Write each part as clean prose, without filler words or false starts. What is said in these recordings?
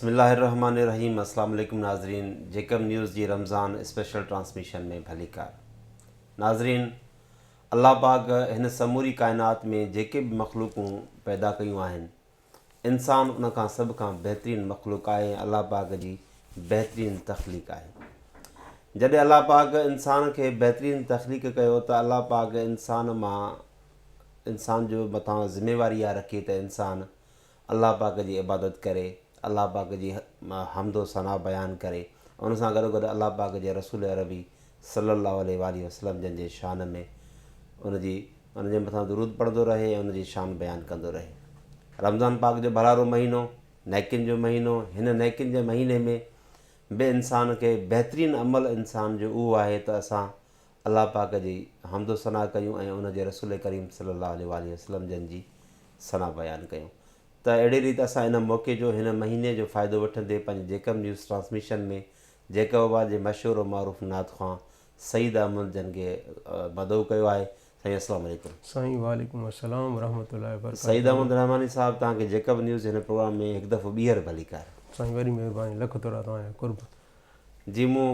بسم اللہ الرحمن الرحیم. السلام علیکم ناظرین. جیکب نیوز جی رمضان اسپیشل ٹرانسمیشن میں بھلی کار. ناظرین, اللہ پاک ہن سموری کائنات میں जेके بھی مخلوقوں پیدا کیوں آہن, انسان ان کا سب کا بہترین مخلوق ہے. اللہ پاک جی بہترین تخلیق ہے. جڏहिं اللہ پاک انسان کے بہترین تخلیق کयो تو اللہ پاک انسان جو متاں ذمہ واری رکھی تو انسان اللہ پاک جی عبادت کرے, اللہ پاک جی حمد و ثنا بیان کرے. ان سے گھر گھر اللہ پاک جے رسول عربی صلی اللہ علیہ وآلہ وسلم جن کے شان میں ان جے متاں درود پڑھندو رہے, ان کی شان بیان کندو رہے. رمضان پاک جو بھلارو مہینو, نیکن جو مہینو, ہن نیکن کے مہینے میں بے انسان کے بہترین عمل انسان جو وہ ہے تو اساں اللہ پاک جی حمد و ثنا کیوں اے ان کے رسول کریم صلی اللہ علیہ وآلہ وسلم جن کی ثنا بیان کیوں. تو اڑی ریت اساں ان موقع جو ہن مہینے جو فائدہ وٹھندے پنج جیکب نیوز ٹرانسمیشن میں جیکب آباد کے مشہور و معروف نعت خواں سعید احمد جن کے مدعو کیو ہے. سائیں السلام علیکم. سائیں وعلیکم السلام ورحمۃ اللہ وبرکاتہ. سعید احمد رحمانی صاحب تاں کے جیکب نیوز ہن پروگرام میں ایک دفعہ ॿीहर بھلی کار. سائیں وری مہربانی, لکھ توڑا تव्हांजा قرب. جی موں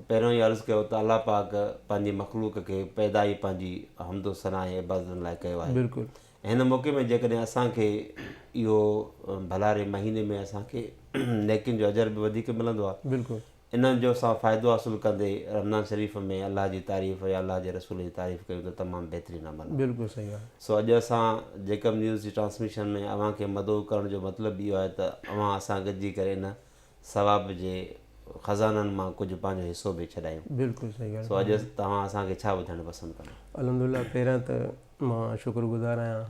پہروں ہی عرض کयो تو اللہ پاک پنहिंजी مخلوق کے پیدا ہی پنहिंजी حمد و ثنا ऐं عبادت लाइ कयो आहे. بالکل. हिन मौक़े में जेकॾहिं असांखे इहो भलारे महीने में असांखे नेकिन जो अजर बि वधीक मिलंदो आहे. بالکل. इन्हनि जो असां फ़ाइदो हासिलु कंदे रमज़ान शरीफ़ में अलाह जी तारीफ़ या अलाह जे रसूल जी तारीफ़ कयूं त तमामु बहितरीनु अमल. بالکل सही आहे. सो अॼु असां जेकब न्यूज़ जी ट्रांसमिशन में अव्हां खे मदऊ करण जो मतिलबु इहो आहे त अव्हां असां गॾिजी करे इन सवाब जे ख़ज़ाननि मां कुझु पंहिंजो हिसो बि छॾायूं. بالکل सही आहे. सो अॼु तव्हां असांखे छा ॿुधाइणु पसंदि कंदा? अलहमदिल्ला, पहिरियां त मां शुक्रगुज़ार आहियां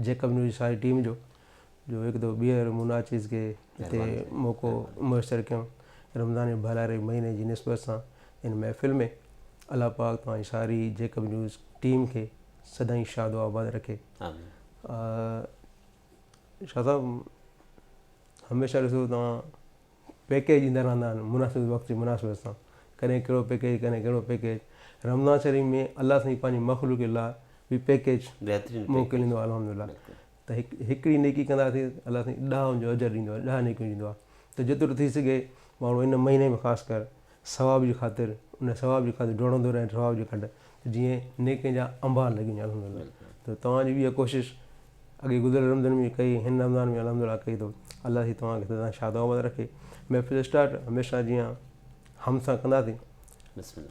जेकब न्यूज़ सारी टीम जो हिकु दफ़ो ॿीहर मुनाचिज़ खे हिते मौक़ो मुयसरु कयूं. रमज़ान जे भलारे महीने जी निस्बत सां इन महफ़िल में अलाह पाक तव्हांजी सारी जेकब न्यूज़ टीम खे सदाईं शादो आबाद रखे. शाह साहब, हमेशह ॾिसो तव्हां पैकेज ॾींदा रहंदा आहिनि मुनासिब वक़्त जी मुनासिबत सां. कॾहिं कहिड़ो पैकेज, कॾहिं कहिड़ो पैकेज. रमज़ान शरीफ़ में अलाह साईं पंहिंजी मख़लूक़ लाइ बि पैकेज मोकिलींदो आहे. अलहमदिल्ला, त हिकिड़ी नेकी कंदासीं अलाह साईं 10 जो अजर ॾींदो आहे, 10 नेकियूं ॾींदो आहे. त जेतिरो थी सघे माण्हू इन महीने में ख़ासि कर सवाब जी ख़ातिर, उन सवाब जी ख़ातिर डोड़ंदो रहे, सवाब जी ख़ातिर जीअं नेकिन जा अंबा लॻी वञे. अलहमदिल्ला, त तव्हांजी बि इहा कोशिशि अॻे गुज़िरियल रमज़ान में कई, हिन रमज़ान में अलहमदिल्ला कई. तो अलाह साईं तव्हांखे सदा शादो आबाद रखे. महफ़िल स्टार्ट हमेशह जीअं हम सां कंदासीं.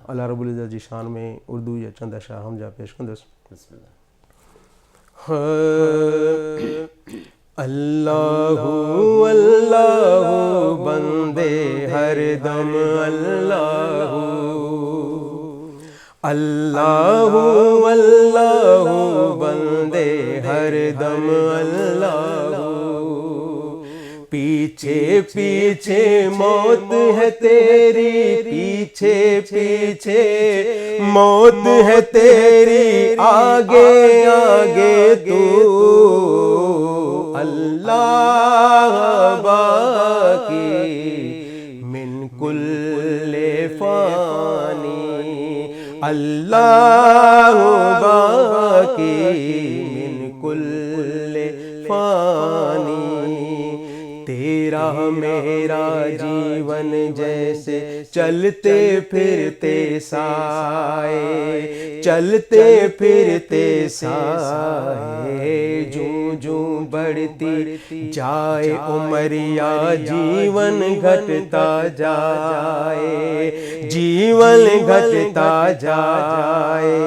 अल्लाह रब्बुल इज़्ज़त जी शान में उर्दू जा चंद अशआर हम जा पेश कंदुसि. अल्लाहु अल्लाहु बंदे हर दम अल्लाहु, अल्लाहु अल्लाहु बंदे हर दम अल्लाहु. पीछे पीछे मौत है तेरी, पीछे पीछे मौत है तेरी, आगे आगे तू. अल्लाह बाकी मिन कुल्ले फानी, अल्लाह बाकी मिन कुल्ले फानी. तेरा मेरा जीवन जैसे चलते फिरते साए, चलते फिरते साए. जूं जूं बढ़ती जाए उमरिया, जीवन घटता जाए, जीवन घटता जाए.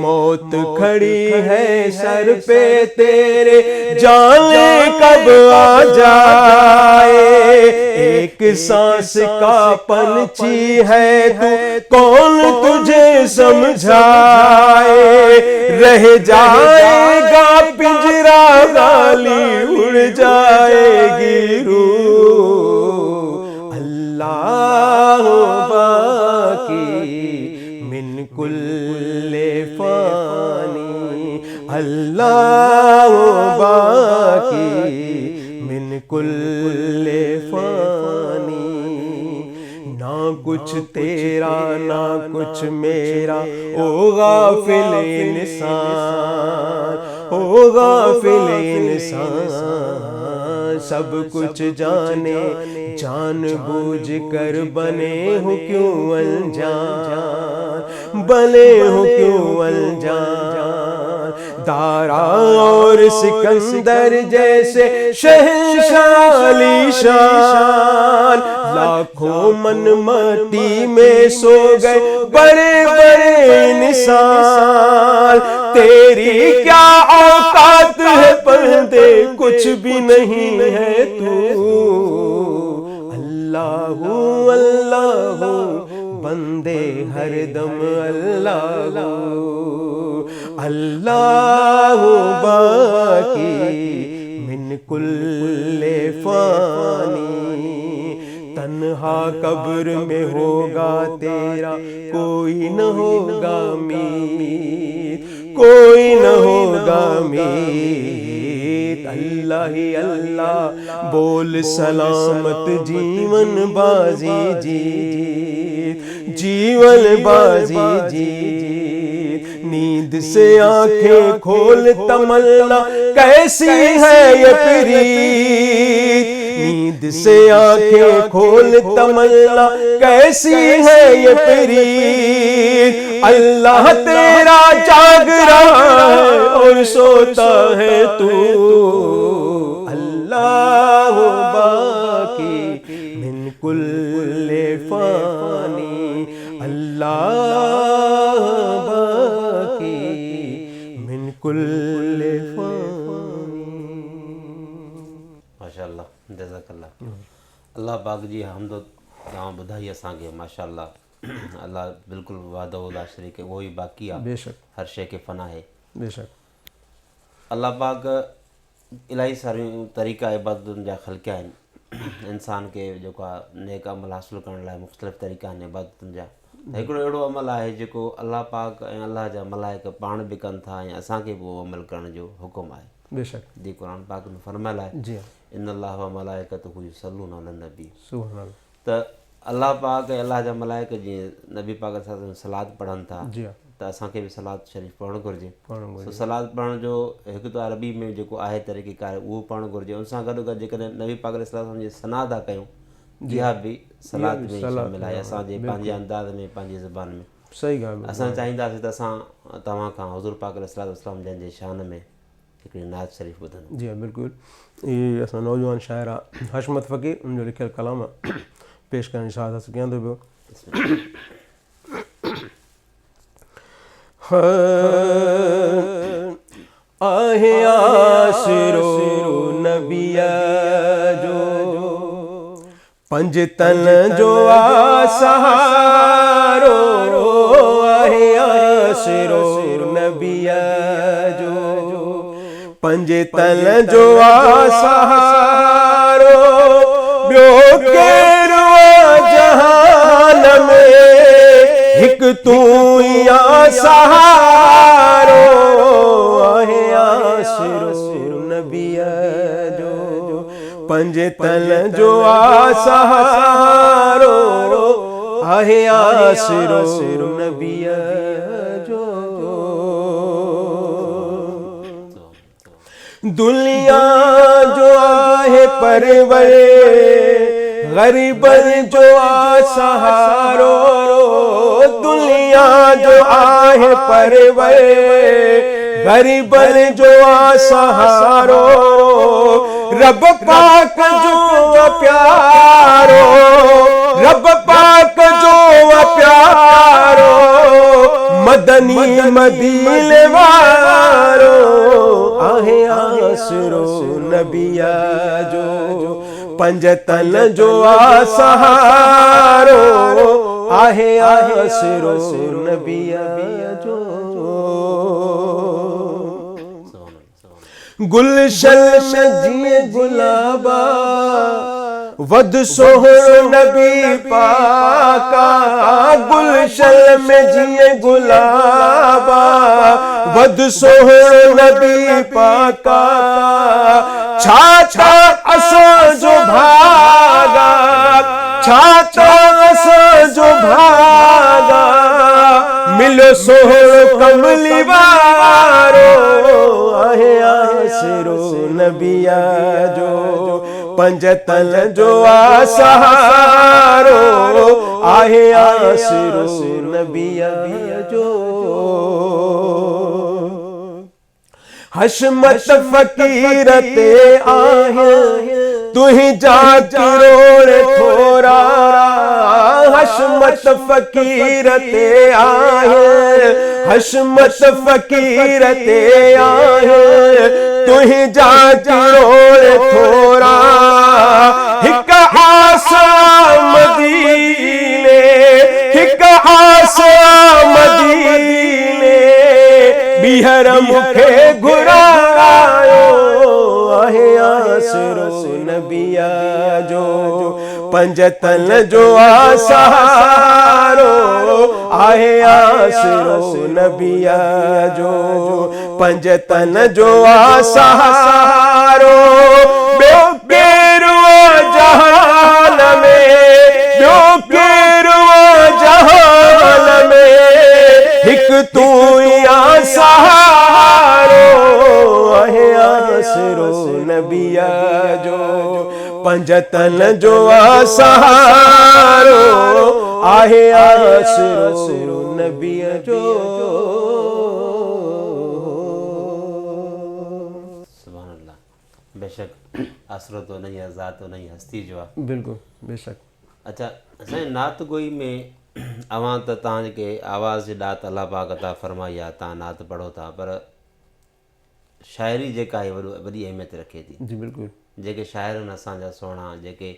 मौत खड़ी है सर पे तेरे, जाने कब आ जाए. एक सांस का पंछी है तू, कौन तुझे समझाए. रह जाएगा पिंजरा खाली, उड़ जाएगी रूह. अल्लाह बाकी मिन कुल्ले फानी, अल्लाह बाकी मिन कुल्ले फानी. ना कुछ तेरा ना कुछ मेरा, ओ गाफिल इंसान, ओ गाफिल इंसान. سب کچھ جانے جان بوجھ کر بنے ہو کیوں انجان بنے ہو کیوں انجان دارا اور سکندر جیسے شہنشاہ علی شان لاکھوں من مٹی میں سو گئے بڑے بڑے انسان تیری کیا اوقات ہے پردے کچھ بھی نہیں ہے تو اللہ اللہ بندے ہر دم اللہ اللہ باقی من کل فانی تنہا قبر میں ہوگا تیرا کوئی نہ ہوگا میت کوئی نہ ہوگا میت اللہ ہی اللہ بول سلامت جیون بازی جیت جیون بازی جیت نیند سے آنکھیں کھول تمنا کیسی ہے یہ پریت نیند سے آنکھیں کھول تمنا کیسی ہے یہ پریت اللہ تیرا جاگ رہا ہے اور سوتا ہے تو اللہ باقی من کل فانی اللہ باقی من کل فانی ماشاءاللہ جزاک اللہ اللہ پاک جی حمد तव्हां ॿुधाई असांखे माशाअल्लाह अल्लाह बिल्कुलु वादो ला शरीक उहो ई बाक़ी आहे बेशक हर शइ खे फ़ना आहे बेशक अल्लाह पाक इलाही सारियूं तरीक़ा इबादतुनि जा ख़लक़िया आहिनि इंसान खे जेको आहे नेक अमल हासिलु करण लाइ मुख़्तलिफ़ तरीक़ा आहिनि इबादतुनि जा हिकिड़ो अहिड़ो अमल आहे जेको अल्लाह पाक ऐं अल्लाह जा मलाइक पाण बि कनि था ऐं असांखे बि उहो अमल करण जो हुकुम आहे बेशक जी क़ुरान पाक में फरमायल आहे जी इन अल्लाह व मलाइकतहू युसल्लूना अलन नबी सुभान अल्लाह त अल्लाह पाक ऐं अल्लाह जा मलाइक जीअं नबी पाक सां सलाद पढ़नि था जी हाँ त असांखे बि सलाद शरीफ़ पढ़णु घुरिजे पढ़णु घुरिजे। सो सलाद पढ़ण जो हिकु त अरबी में जेको आहे तरीक़ेकार उहो पढ़णु घुरिजे उन सां गॾु गॾु जेकॾहिं नबी पाक अलैहिस्सलाम जी सना था कयूं इहा बि सलाद में शामिल आहे असांजे पंहिंजे अंदाज़ में पंहिंजी ज़ुबान में सही ॻाल्हि असां चाहींदासीं त असां तव्हां खां हुज़ूर पाक अलैहिस्सलाम जंहिंजे शान में हिकिड़ी नात शरीफ़ ॿुधंदो जी हाँ बिल्कुलु ये असां नौजवान शाइर आहे हशमत फ़क़ीर उनजो लिखियल कलाम पेश करण जी साहस कयां थो पियो आहे आसिरो नबीअ जो पंज तन जो सहारो आहे आसिरो नबीअ जो पंज तन जो सहारो ॿियो केरु जहान में हिकु तूं ई सहारो आहे आसिरो नबीअ जो पंज तन जो सहारो आहे आसिरो नबीअ जो दुनिया जो आहे परवर गरीबन जो सहारो दुनिया जो आहे परवर गरीबन जो सहारो रब पाक जो प्यारो रब पाक जो प्यारो मदनी मदीने वारो आहे आसिरो नबीअ जो पंज तन जो सहारो आहे आसिरो नबीअ जो गुलशन में जीअं गुलाबा वध सोहणो नबी पाका गुलशन में जीअं गुलाबा वध सोहणो नबी पाका छा छा असांजो भागा छा छा असांजो भागा मिलो सोहणो कमली वारो आहे आसिरो नबीअ जो पंजतन जो सहारो आहे आसरो नबीअ जो हशमत फ़कीर ते आहे तुंहिंजा किरोड़ थोरा हशमत फ़कीर ते आहे हशमत फ़कीर ते आहे तुंहिंजा किरोड़ थोरा हिक आसा मदीने हिक आसा मदीने ॿीहर मूंखे घुरायो आहे आसरो नबीअ जो पंजतन जो सहारो आहे आसरो नबीअ जो पंजतन जो सहारो ॿियो केरु जहान में ॿियो केरु जहान में हिकु तूं ई सहारो आहे आसरो नबीअ जो पंजतन जो सहारो आहे आसरो नबीअ जो सुभान अल्लाह बेशक आसरो तो नहीं है ज़ात तो नहीं हस्ती जो आहे बिल्कुलु बेशक अच्छा असांजे नात गोई में अवां त तव्हां जेके आवाज़ जी ॾात अलाह पाक अता फरमाई आहे तव्हां नात पढ़ो था पर शाइरी जेका आहे वॾी अहमियत रखे थी जी बिल्कुलु जेके शाइर आहिनि असांजा सुहिणा जेके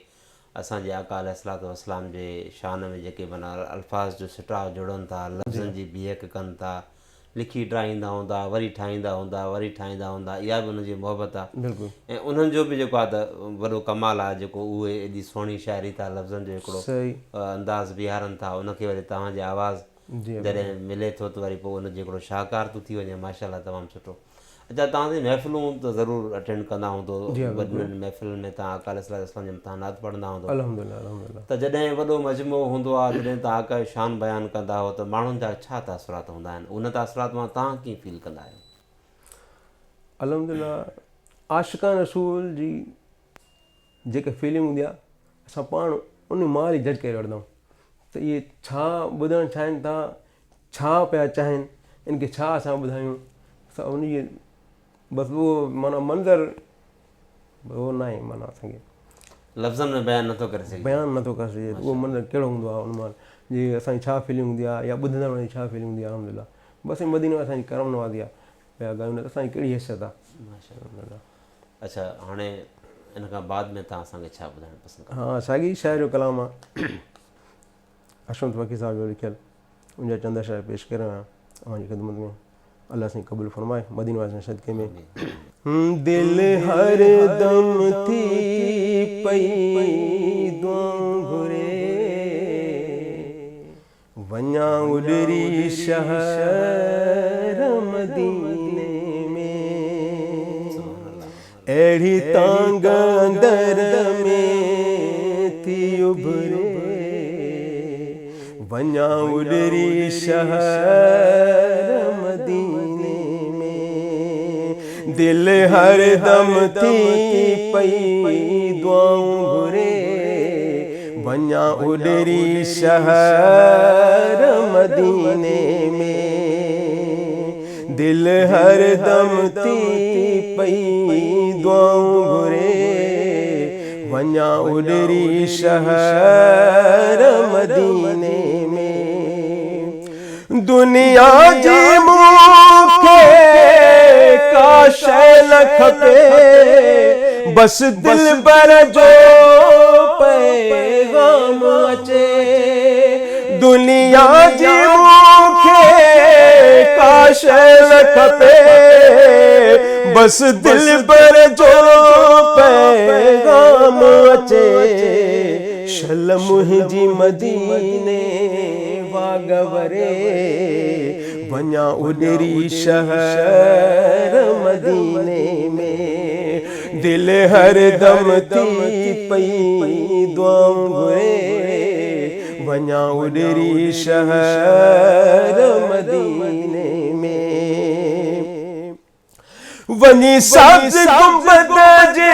असांजे आका अलैहिस्सलातु वस्सलाम जे शान में जेके माना अल्फाज़ जो सिटाव जुड़नि था लफ़्ज़नि जी बीहक कनि था लिखी ठाहींदा हूंदा वरी ठाहींदा हूंदा वरी ठाहींदा हूंदा इहा बि उनजी मोहबत आहे बिल्कुलु ऐं उन्हनि जो बि जेको आहे त वॾो कमाल आहे जेको उहे एॾी सुहिणी शाइरी था लफ़्ज़नि जो हिकिड़ो सही अंदाज़ बीहारनि था उनखे वरी तव्हांजे आवाज़ जॾहिं मिले थो त वरी पोइ उनजो हिकिड़ो शाहकार थो थी वञे माशाअल्लाह तमामु सुठो अच्छा तव्हांजी महफ़िलूं त ज़रूरु अटेंड कंदा हूंदो वॾनि महफ़िलुनि में तव्हां आका अलैहिस्सलाम जे मथां नात पढ़ंदा हूंदो अल्हम्दुलिल्लाह अल्हम्दुलिल्लाह त जॾहिं वॾो मजमो हूंदो आहे जॾहिं तव्हां आका जो शान बयानु कंदा हो त माण्हुनि जा छा तासुरात हूंदा आहिनि उन तासुरात मां तव्हां कीअं फील कंदा आहियो अल्हम्दुलिल्लाह आशिक़ान रसूल जी जेके फीलिंग हूंदी आहे असां पाण उन मां ई जज करे वठंदा आहियूं त इहे छा ॿुधणु चाहिनि था छा पिया चाहिनि इनखे छा असां ॿुधायूं असां उनजी बसि उहो माना मंज़र उहो न आहे माना असांखे लफ़्ज़नि में बयानु नथो करे सघे बयानु नथो करे सघे उहो मंज़र कहिड़ो हूंदो आहे उन महिल जीअं असांजी छा फीलिंग हूंदी आहे या ॿुधंदड़ जी छा फीलिंग हूंदी आहे अल्हम्दुलिल्लाह बसि मदीने में असांजी करम नवाज़ी आहे पिया ॻाल्हियूं त असांजी कहिड़ी हैसियत आहे माशाअल्लाह अच्छा हाणे इन खां बाद में तव्हां असांखे छा ॿुधाइणु पसंदि कंदा हा साॻी शाइर जो कलाम आहे अशरफ फ़कीर साहिब जो लिखियलु उनजा चंद शाइर पेश करे रहिया तव्हांजी ख़िदमत में अल्लाह साईं क़बूल फरमाए मदीने वारे सदक़े में दिल हर दम थी पई दुआऊं घुरे वञा उॾरी शहर मदीने में अहिड़ी तांग अंदर में थी उभरे वञा उॾरी शहर मदीने में दिल हर दम थी पई दुआऊं घुरे वञा उॾरी शहर मदीने में दिल हर दम थी पई दुआऊं घुरे वञा उॾरी शहर मदीने में दुनिया जी मूंखे का शइ न खपे बसि दिलबर जो पैगाम अचे दुनिया जी मूंखे का शइ न खपे बसि दिलबर जो पैगाम अचे शल मुंहिंजी मदीने वागवरे वञा उॾरी शहर मदीने में दिल हर दम थी पई दुआऊं घुरे वञा उॾरी शहर मदीने में वञी सब्ज़ गुंबद जे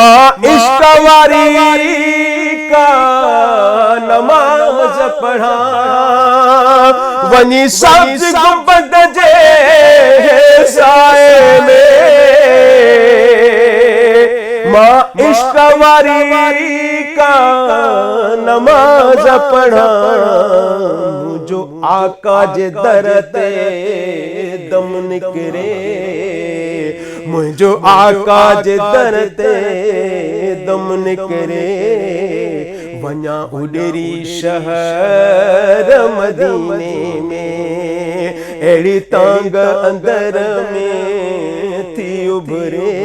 मां इश्क वारी का नमाज़ पढ़ा वञी सब्ज़ गुंबद जे साए में मां इश्क वारी का नमाज़ पढ़ा मुझो आका जे दर ते दम निकरे मुझो आका जे दर ते दम निकरे वञा उॾरी शहर मदीने में अहिड़ी तांग अंदर में थी उभरे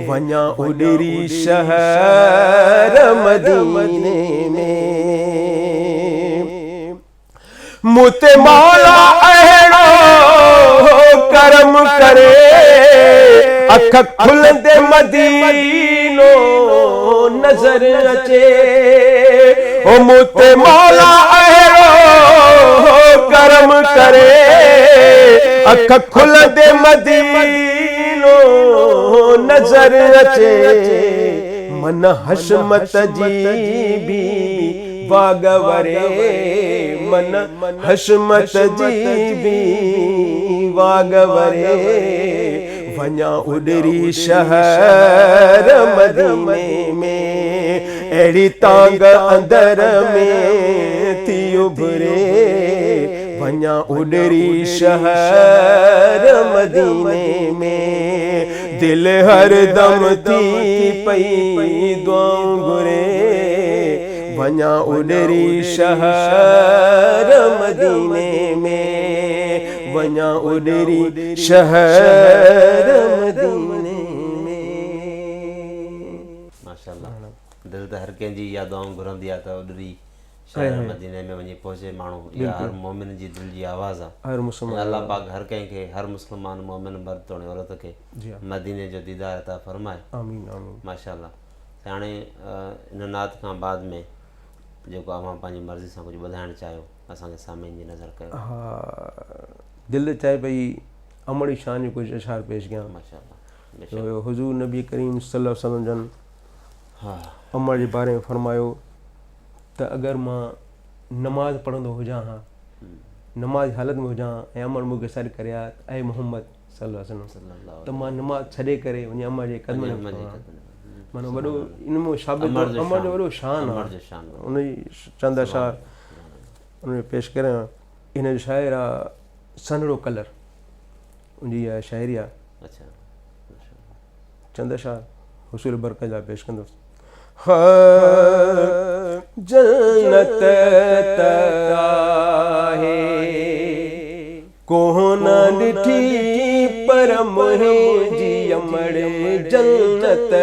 वञा उॾरी शहर मदीने में मुते मौला अहिड़ो करम करे अख खुलंदे मदीनो नज़र अचे ओ मुते मौला अहिड़ो करम करे अख खुलंदे मदीनो नज़र अचे मन हशमत जी भी वागवरे मन हशमत जी भी वागवरे वञा उॾरी शहर मदीने में अहिड़ी तांग अंदर में थी उभरे वञा उॾरी शहर मदीने में दिल हर दम थी पई दुआऊं घुरे वञा उॾरी शहर मदीने में वञा उॾरी शहर मदीने में। माशाअल्लाह दिल त हर कंहिंजी इहा दुआऊं घुरंदी आहे त उॾरी शहर मदीने में वञी पहुचे माण्हू इहा हर मोमिन जी दिल जी आवाज़ आहे हर मुस्लमान अल्लाह पाक हर कंहिंखे हर मुस्लमान मोमिन मर्द तोड़े औरत खे मदीने जो दीदार अता फरमाए आमीन आमीन माशाअल्लाह। हाणे इन नात खां बाद में जेको अवां पंहिंजी मर्ज़ी सां कुझु ॿुधाइणु चाहियो असांखे सामीन जी नज़र कयो। हा दिलि चाहे पई अमड़ी शान जो कुझु अशार पेश कयां माशाअल्लाह तो हुज़ूर नबी करीम सल्लल्लाहु अलैहि वसल्लम जन हा अमर जे बारे में फरमायो त अगरि मां नमाज़ पढ़ंदो हुजां हा नमाज़ हालत में हुजां ऐं अमर मूंखे सॾु करे हा ऐं मोहम्मद सल्लल्लाहु अलैहि वसल्लम त मां नमाज़ छॾे करे वञी अमर जे क़दमनि में माना वॾो इन में साबित अमर जो वॾो शान आहे उनजी चंद अशार उन में पेश करियां। इन जो शाइर आहे सनड़ो कलर उनजी इहा शाइरी आहे चंद अशार हुसूल बरकत जा पेश कंदुसि। जन्नत आहे कोन ॾिठी पर मुंहिंजी अमड़ जन्नत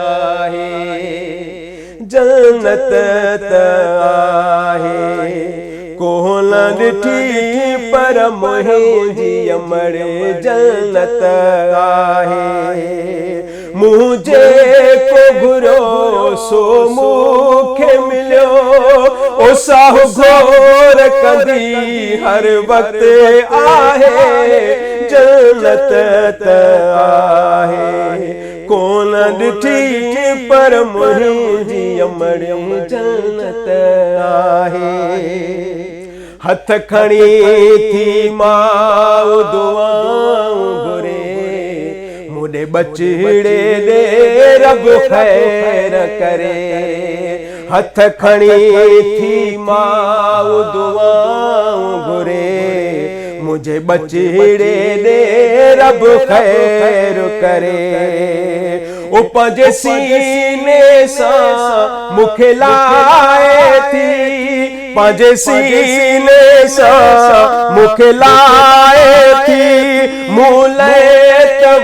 आहे जन्नत आहे कोन ॾिठी पर मुंहिंजी अमड़ जन्नत आहे मुझे को घुरो सो मूंखे मिलियो ओ साहु घोर कंदी हर वक्त आहे जन्नत आहे कोन ॾिठी पर मुंहिंजी अमड़ जन्नत आहे हथ खणी थी मां दुआऊं घुरे मुझे बचड़े दे रब खैर करे हथ खणी थी मां दुआऊं घुरे मुझे बचड़े दे रब खैर करे ओ पंहिंजे सीने सां मूंखे लाए थी पंहिंजे सीने सां मूंखे लाए थी मूं लाइ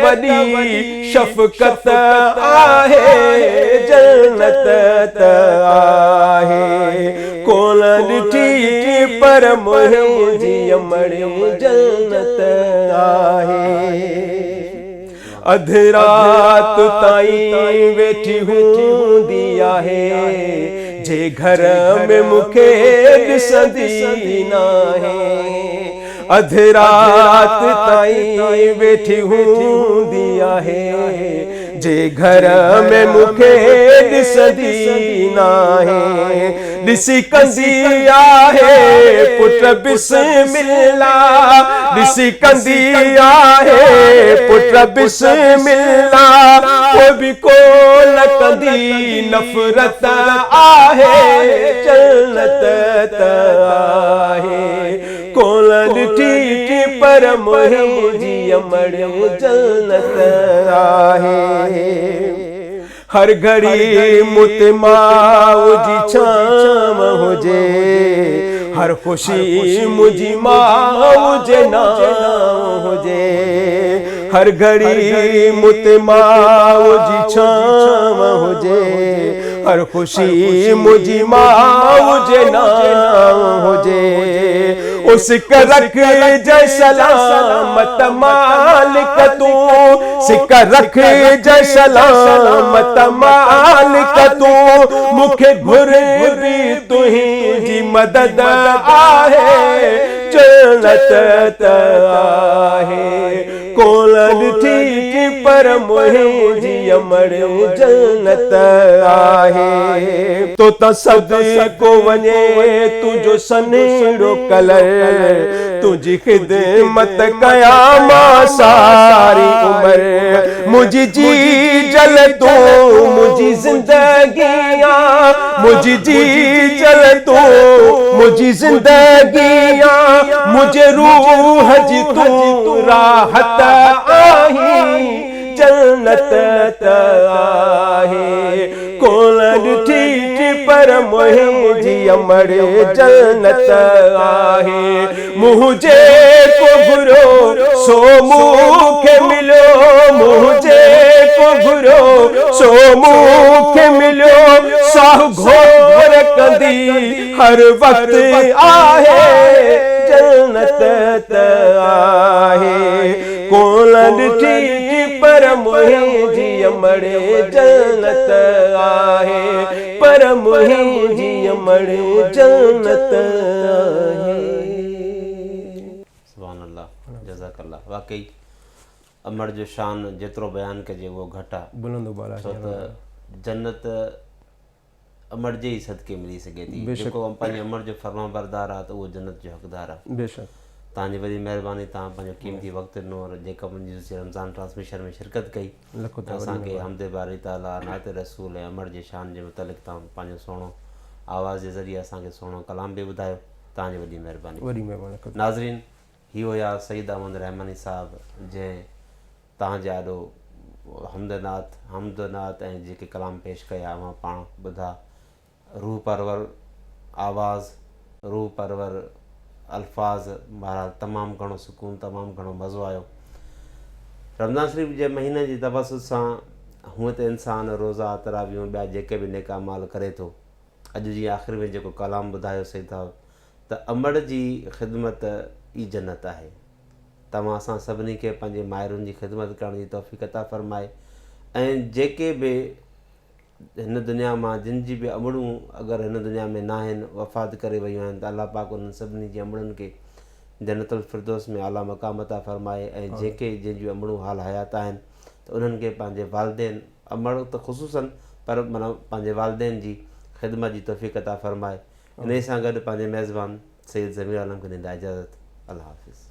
वॾी शफ़क़त आहे जन्नत आहे कोन ॾिठी पर मुंहिंजी अमड़ जन्नत आहे अधु रात ताईं वेठी हूंदी आहे जे घर में मूंखे ॾिसंदी नाहे अधु राति ताईं वेठी हूंदी आहे, जे घर में मूंखे ॾिसंदी नाहे, ॾिसी कंदी आहे पुट बिस्मिल्लाह, ॾिसी कंदी आहे पुट बिस्मिल्लाह, को बि को न कंदी नफ़रत आहे, जन्नत त आहे कोन ॾिठी पर मुंहिंजी अमड़ जन्नत आहे। हर घड़ी मुतमाउ जी छाम हुजे, हर ख़ुशी मुंहिंजी माउ जे नाम हुजे, हर घड़ी मुतमाउ जी छाम हुजे, हर ख़ुशी मुंहिंजी माउ जे नाम हुजे, सिक रख जय सलामत मालिक तूं, सिक रख जय सलामत मालिक तूं, मूंखे घुरबी तुंहिंजी मदद आहे, जन्नत त आहे कोन ॾिठी पर मुंहिंजी अमड़ जन्नत आहे। तो त सदिको वञे तुंहिंजो सनेड़ो कलर, तुंहिंजी ख़िदमत कयां मां सारी उमिरि, मुंहिंजी जी जल तूं मुंहिंजी ज़िंदगीअ, मुंहिंजी जी जल तूं मुंहिंजी ज़िंदगीअ, मुंहिंजे रूह जी तूं राहत आहीं, जन्नत त आहे कोन ॾिठी पर मुंहिंजी अमड़ जन्नत आहे। मुंहिंजे को घुरो सो मूंखे मिलियो, मुंहिंजे को घुरो सो मूंखे मिलियो, साहु घोर कंदी हर वक़्तु आहे, जन्नत त आहे कोन ॾिठी पर मुंहिंजी अमड़ जन्नत आहे, पर मुंहिंजी अमड़ जन्नत आहे। सुभान अल्लाह, जज़ाकल्लाह। वाकई अमड़ जो शान जेतिरो बयानु कजे उहो घटि आहे, बुलंदो बाला छो त जन्नत अमड़ जे ई सदके मिली सघे थी, जेको पंहिंजे अमड़ जो फर्मा बरदार आहे त उहो जन्नत जो हक़दार आहे। बेशक तव्हांजी वॾी महिरबानी, तव्हां पंहिंजो क़ीमती वक़्तु ॾिनो और जेका मुंहिंजी रमज़ान ट्रांसमिशन में शिरकत कई, असांखे हमद बारी ताला, नात रसूल ऐं अमड़ जे शान जे मुतलिक़ तव्हां पंहिंजो सुहिणो आवाज़ जे ज़रिए असांखे सुहिणो कलाम बि ॿुधायो, तव्हांजी वॾी महिरबानी। नाज़रीन, ही हुया सईद अहमद रहमानी साहिबु, जंहिं तव्हांजा ॾाढो हमदनात ऐं जेके कलाम पेश कया मां पाण ॿुधा, रूह परवर आवाज़, रूह परवर अल्फाज़, बहरहाल तमामु घणो सुकून, तमामु घणो मज़ो आयो। रमज़ान शरीफ़ जे महीने जी तवसुत सां हूअं त इंसान रोज़ा तरावियूं ॿिया जेके बि नेक अमाल करे थो, अॼु जीअं आख़िर में जेको कलाम ॿुधायो सही था त अमड़ जी ख़िदमत ई जन्नत आहे। तव्हां असां सभिनी खे पंहिंजे माहिरुनि जी ख़िदमत करण जी तौफ़ीक़ अता फ़रमाए, ऐं जेके बि हिन दुनिया मां जिन जी बि अमड़ूं अगरि हिन दुनिया में न आहिनि, वफ़ात करे वियूं आहिनि, त अलाह पाक उन्हनि सभिनी जी अमड़ुनि खे जन्नतुल फिरदौस में आला मक़ाम अता फ़रमाए, ऐं जेके जंहिंजूं अमड़ूं हाल हयात आहिनि त उन्हनि खे पंहिंजे वालदेन, अमड़ त ख़ुसूसन पर माना पंहिंजे वालदेन जी ख़िदमत जी तौफ़ीक़ अता फ़रमाए। इन सां गॾु पंहिंजे मेज़बान सैयद ज़मीर आलम खे ॾींदा इजाज़त। अल्लाह हाफ़िज़।